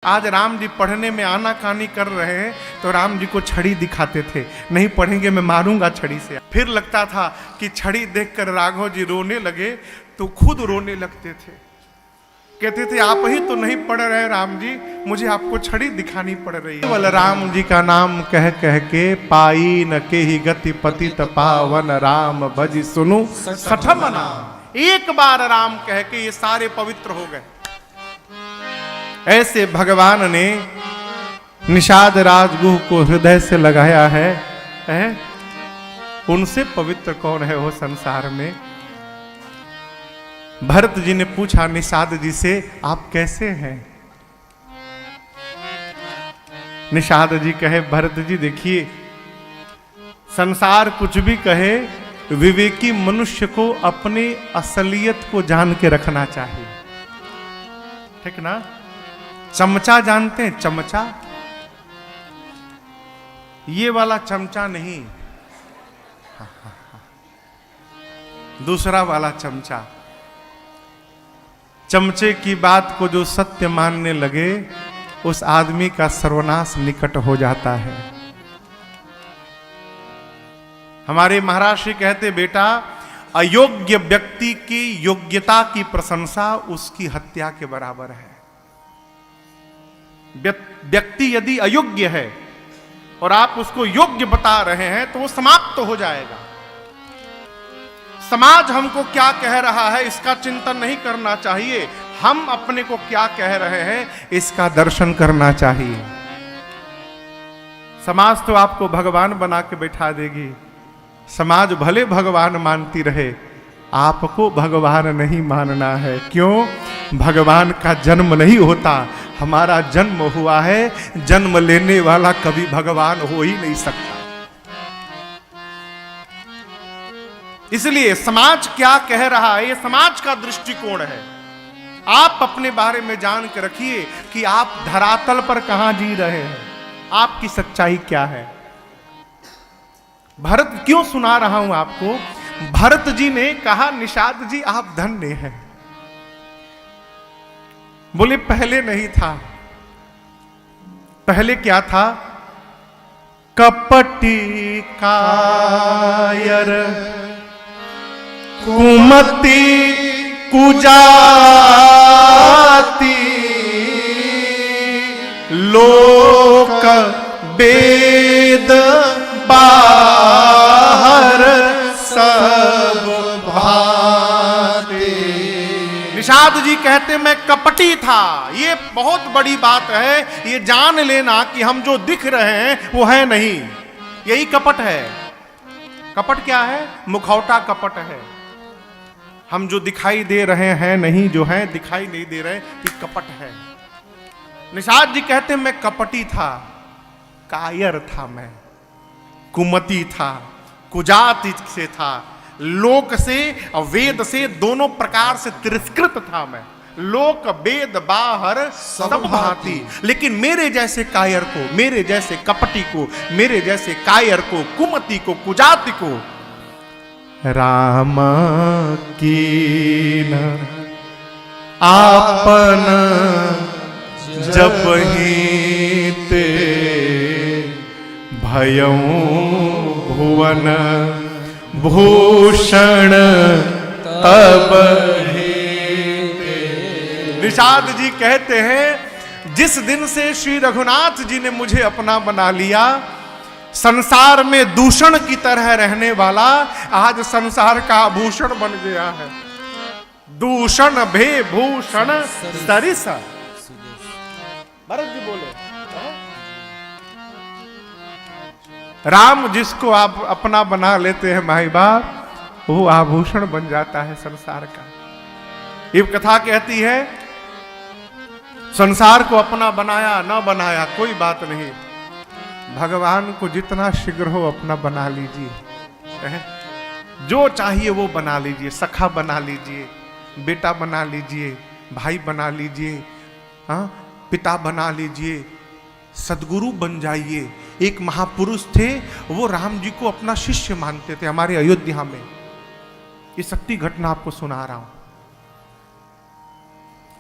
आज राम जी पढ़ने में आनाकानी कर रहे हैं तो राम जी को छड़ी दिखाते थे, नहीं पढ़ेंगे मैं मारूंगा छड़ी से। फिर लगता था कि छड़ी देखकर राघव जी रोने लगे तो खुद रोने लगते थे, कहते थे आप ही तो नहीं पढ़ रहे राम जी, मुझे आपको छड़ी दिखानी पड़ रही है। केवल राम जी का नाम कह कह के पाई न के ही गति पतित पावन राम भज सुनु सठम नाम। एक बार राम कह के ये सारे पवित्र हो गए। ऐसे भगवान ने निषाद राजगुह को हृदय से लगाया है? उनसे पवित्र कौन है वो संसार में। भरत जी ने पूछा निषाद जी से आप कैसे हैं। निषाद जी कहे भरत जी देखिए, संसार कुछ भी कहे, विवेकी मनुष्य को अपनी असलियत को जान के रखना चाहिए, ठीक ना। चमचा जानते हैं, चमचा, ये वाला चमचा नहीं, दूसरा वाला चमचा। चमचे की बात को जो सत्य मानने लगे उस आदमी का सर्वनाश निकट हो जाता है। हमारे महाराज श्री कहते बेटा, अयोग्य व्यक्ति की योग्यता की प्रशंसा उसकी हत्या के बराबर है। व्यक्ति यदि अयोग्य है और आप उसको योग्य बता रहे हैं तो वो समाप्त तो हो जाएगा। समाज हमको क्या कह रहा है इसका चिंतन नहीं करना चाहिए, हम अपने को क्या कह रहे हैं इसका दर्शन करना चाहिए। समाज तो आपको भगवान बना के बैठा देगी, समाज भले भगवान मानती रहे, आपको भगवान नहीं मानना है। क्यों? भगवान का जन्म नहीं होता, हमारा जन्म हुआ है। जन्म लेने वाला कभी भगवान हो ही नहीं सकता। इसलिए समाज क्या कह रहा है ये समाज का दृष्टिकोण है। आप अपने बारे में जान के रखिए कि आप धरातल पर कहां जी रहे हैं, आपकी सच्चाई क्या है। भरत क्यों सुना रहा हूं आपको, भरत जी ने कहा निषाद जी आप धन्य हैं। बोले पहले नहीं था। पहले क्या था? कपटी कायर कुमति कुजाती लोक वेद बाहर सब भाते। निषाद जी कहते मैं कपटी था। ये बहुत बड़ी बात है, ये जान लेना कि हम जो दिख रहे हैं वो है नहीं, यही कपट है। कपट क्या है? मुखौटा कपट है। हम जो दिखाई दे रहे हैं नहीं, जो है दिखाई नहीं दे रहे, ये कपट है। निषाद जी कहते मैं कपटी था, कायर था, मैं कुमति था, कुजाति से था, लोक से और वेद से दोनों प्रकार से तिरस्कृत था मैं। लोक वेद बाहर सब भांति। लेकिन मेरे जैसे कायर को, मेरे जैसे कपटी को, मेरे जैसे कायर को, कुमति को, कुजाति को राम कीन आपन जब ही ते भयऊ भुवन भूषण तब ही। निषाद जी कहते हैं जिस दिन से श्री रघुनाथ जी ने मुझे अपना बना लिया, संसार में दूषण की तरह रहने वाला आज संसार का आभूषण बन गया है। दूषण भे भूषण सरिस। भरत जी बोले राम जिसको आप अपना बना लेते हैं माई बाप, वो आभूषण बन जाता है संसार का। ये कथा कहती है संसार को अपना बनाया ना बनाया कोई बात नहीं, भगवान को जितना शीघ्र हो अपना बना लीजिए। जो चाहिए वो बना लीजिए, सखा बना लीजिए, बेटा बना लीजिए, भाई बना लीजिए, पिता बना लीजिए, सदगुरु बन जाइए। एक महापुरुष थे, वो राम जी को अपना शिष्य मानते थे हमारे अयोध्या में। ये सत्य घटना आपको सुना रहा हूं।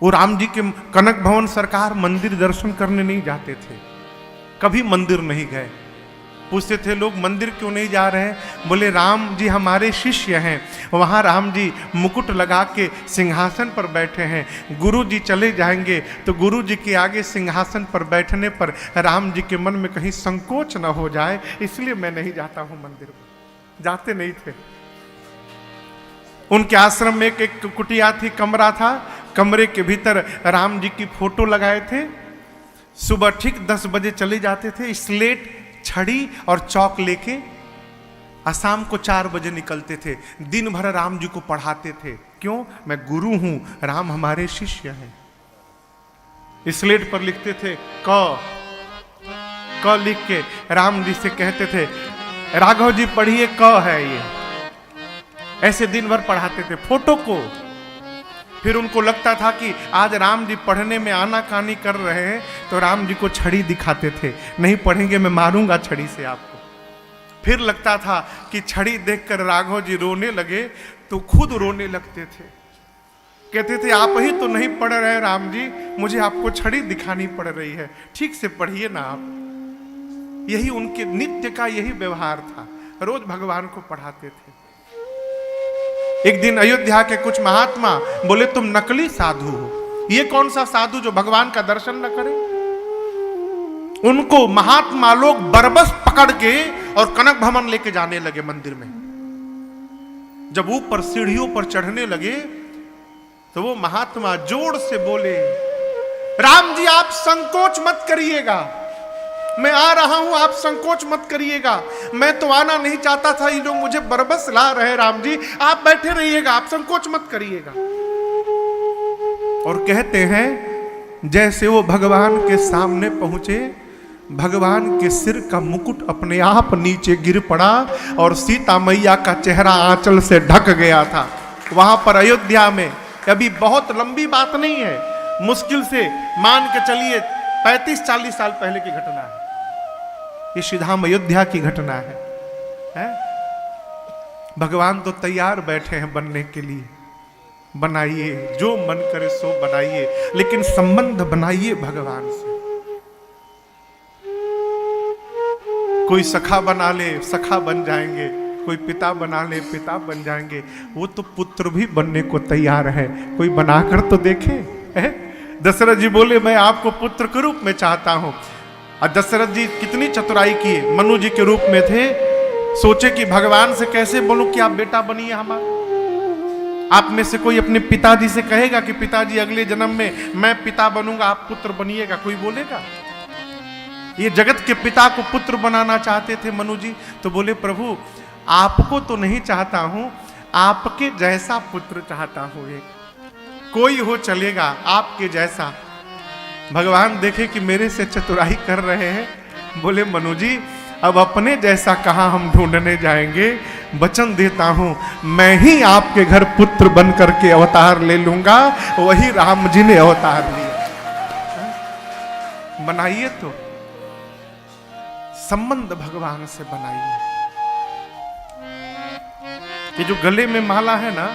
वो राम जी के कनक भवन सरकार मंदिर दर्शन करने नहीं जाते थे, कभी मंदिर नहीं गए। पूछते थे लोग मंदिर क्यों नहीं जा रहे हैं? बोले राम जी हमारे शिष्य हैं, वहाँ राम जी मुकुट लगा के सिंहासन पर बैठे हैं, गुरु जी चले जाएंगे तो गुरु जी के आगे सिंहासन पर बैठने पर राम जी के मन में कहीं संकोच न हो जाए, इसलिए मैं नहीं जाता हूँ मंदिर में। जाते नहीं थे। उनके आश्रम में एक कुटिया थी, कमरा था, कमरे के भीतर राम जी की फोटो लगाए थे। सुबह ठीक 10 बजे चले जाते थे, स्लेट छड़ी और चौक लेके, और शाम को 4 बजे निकलते थे। दिन भर राम जी को पढ़ाते थे। क्यों? मैं गुरु हूं, राम हमारे शिष्य हैं। स्लेट पर लिखते थे क लिख के राम जी से कहते थे राघव जी पढ़िए क है ये। ऐसे दिन भर पढ़ाते थे फोटो को। फिर उनको लगता था कि आज राम जी पढ़ने में आनाकानी कर रहे हैं, तो राम जी को छड़ी दिखाते थे, नहीं पढ़ेंगे मैं मारूंगा छड़ी से आपको। फिर लगता था कि छड़ी देखकर राघव जी रोने लगे, तो खुद रोने लगते थे। कहते थे आप ही तो नहीं पढ़ रहे राम जी, मुझे आपको छड़ी दिखानी पड़ रही है, ठीक से पढ़िए ना आप। यही उनके नित्य का यही व्यवहार था, रोज भगवान को पढ़ाते थे। एक दिन अयोध्या के कुछ महात्मा बोले तुम नकली साधु हो, ये कौन सा साधु जो भगवान का दर्शन न करे? उनको महात्मा लोग बरबस पकड़ के और कनक भवन लेके जाने लगे मंदिर में। जब ऊपर सीढ़ियों पर चढ़ने लगे तो वो महात्मा जोर से बोले राम जी आप संकोच मत करिएगा, मैं आ रहा हूं, आप संकोच मत करिएगा। मैं तो आना नहीं चाहता था, ये लोग मुझे बरबस ला रहे, राम जी आप बैठे रहिएगा, आप संकोच मत करिएगा। और कहते हैं जैसे वो भगवान के सामने पहुंचे, भगवान के सिर का मुकुट अपने आप नीचे गिर पड़ा और सीता मैया का चेहरा आंचल से ढक गया था। वहां पर अयोध्या में, अभी बहुत लंबी बात नहीं है, मुश्किल से मान के चलिए 35-40 साल पहले की घटना है। ये श्रीधाम अयोध्या की घटना है? भगवान तो तैयार बैठे हैं बनने के लिए। बनाइए, जो मन करे सो बनाइए, लेकिन संबंध बनाइए भगवान से। कोई सखा बना ले, सखा बन जाएंगे, कोई पिता बना ले, पिता बन जाएंगे। वो तो पुत्र भी बनने को तैयार है, कोई बनाकर तो देखे। दशरथ जी बोले मैं आपको पुत्र के रूप में चाहता हूं। और दशरथ जी कितनी चतुराई किए, मनु जी के रूप में थे, सोचे कि भगवान से कैसे बोलूं कि आप बेटा बनिए हमारा। आप में से कोई अपने पिताजी से कहेगा कि पिताजी अगले जन्म में मैं पिता बनूंगा, आप पुत्र बनिएगा? कोई बोलेगा? ये जगत के पिता को पुत्र बनाना चाहते थे मनु जी। तो बोले प्रभु आपको तो नहीं चाहता हूं, आपके जैसा पुत्र चाहता हूं, एक कोई हो चलेगा आपके जैसा। भगवान देखे कि मेरे से चतुराई कर रहे हैं, बोले मनु जी अब अपने जैसा कहां हम ढूंढने जाएंगे, वचन देता हूं मैं ही आपके घर पुत्र बन करके अवतार ले लूंगा। वही राम जी ने अवतार लिया। बनाइए तो संबंध भगवान से बनाइए। ये जो गले में माला है ना,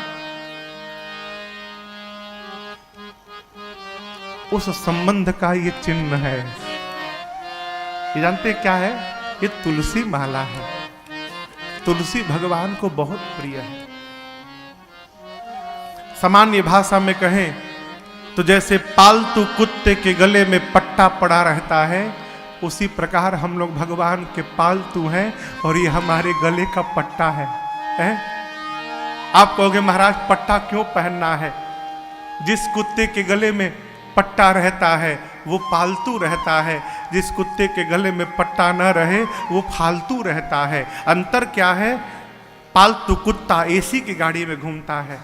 उस संबंध का ये चिन्ह है। ये जानते क्या है? ये तुलसी माला है। तुलसी भगवान को बहुत प्रिय है। सामान्य भाषा में कहें तो जैसे पालतू कुत्ते के गले में पट्टा पड़ा रहता है, उसी प्रकार हम लोग भगवान के पालतू हैं और ये हमारे गले का पट्टा है। आप कहोगे महाराज पट्टा क्यों पहनना है? जिस कुत्ते के गले में पट्टा रहता है वो पालतू रहता है, जिस कुत्ते के गले में पट्टा न रहे वो फालतू रहता है। अंतर क्या है? पालतू कुत्ता एसी की गाड़ी में घूमता है,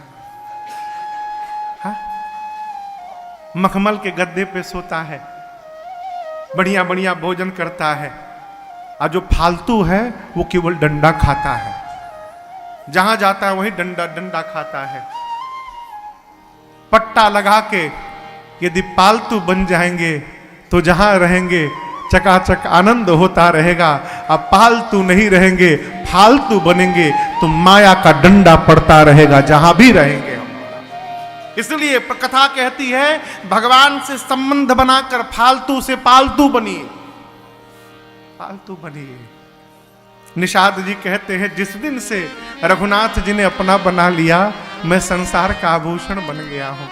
मखमल के गद्दे पे सोता है, बढ़िया बढ़िया भोजन करता है। और जो फालतू है वो केवल डंडा खाता है, जहां जाता है वहीं डंडा डंडा खाता है। पट्टा लगा के यदि पालतू बन जाएंगे तो जहां रहेंगे चकाचक आनंद होता रहेगा। अब पालतू नहीं रहेंगे, फालतू बनेंगे तो माया का डंडा पड़ता रहेगा जहां भी रहेंगे। इसलिए कथा कहती है भगवान से संबंध बनाकर फालतू से पालतू बनिए, फालतू बनिए। निषाद जी कहते हैं जिस दिन से रघुनाथ जी ने अपना बना लिया, मैं संसार का आभूषण बन गया हूं।